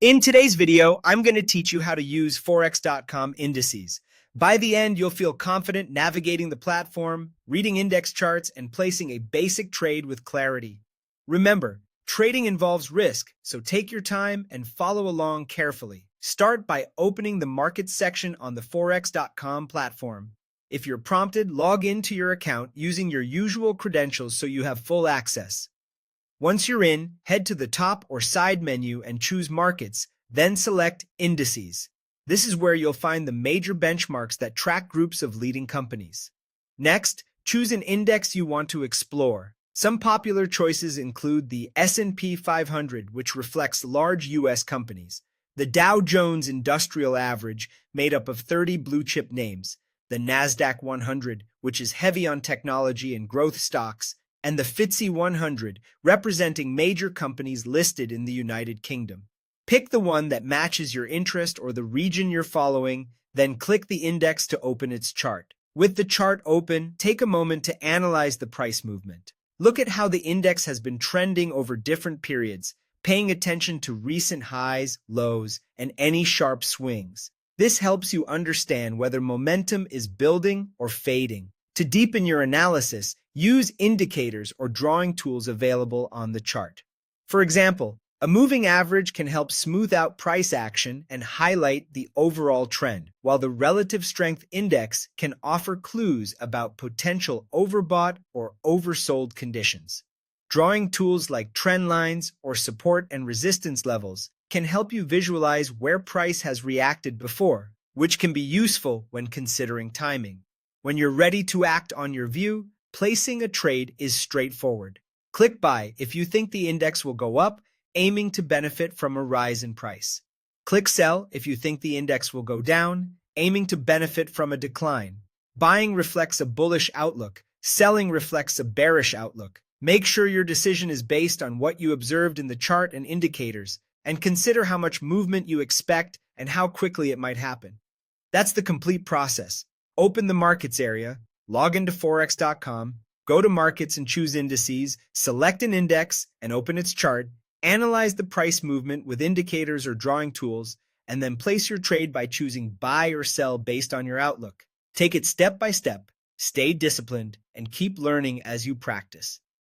In today's video, I'm going to teach you how to use Forex.com indices. By the end, you'll feel confident navigating the platform, reading index charts, and placing a basic trade with clarity. Remember, trading involves risk, so take your time and follow along carefully. Start by opening the Markets section on the Forex.com platform. If you're prompted, log into your account using your usual credentials so you have full access. Once you're in, head to the top or side menu and choose Markets, then select Indices. This is where you'll find the major benchmarks that track groups of leading companies. Next, choose an index you want to explore. Some popular choices include the S&P 500, which reflects large U.S. companies, the Dow Jones Industrial Average, made up of 30 blue-chip names, the NASDAQ 100, which is heavy on technology and growth stocks, and the FTSE 100, representing major companies listed in the United Kingdom. Pick the one that matches your interest or the region you're following, then click the index to open its chart. With the chart open, take a moment to analyze the price movement. Look at how the index has been trending over different periods, paying attention to recent highs, lows, and any sharp swings. This helps you understand whether momentum is building or fading. To deepen your analysis, use indicators or drawing tools available on the chart. For example, a moving average can help smooth out price action and highlight the overall trend, while the relative strength index can offer clues about potential overbought or oversold conditions. Drawing tools like trend lines or support and resistance levels can help you visualize where price has reacted before, which can be useful when considering timing. When you're ready to act on your view, placing a trade is straightforward. Click Buy if you think the index will go up, aiming to benefit from a rise in price. Click Sell if you think the index will go down, aiming to benefit from a decline. Buying reflects a bullish outlook, selling reflects a bearish outlook. Make sure your decision is based on what you observed in the chart and indicators, and consider how much movement you expect and how quickly it might happen. That's the complete process. Open the Markets area, log into Forex.com, go to Markets and choose Indices, select an index and open its chart, analyze the price movement with indicators or drawing tools, and then place your trade by choosing buy or sell based on your outlook. Take it step by step, stay disciplined, and keep learning as you practice.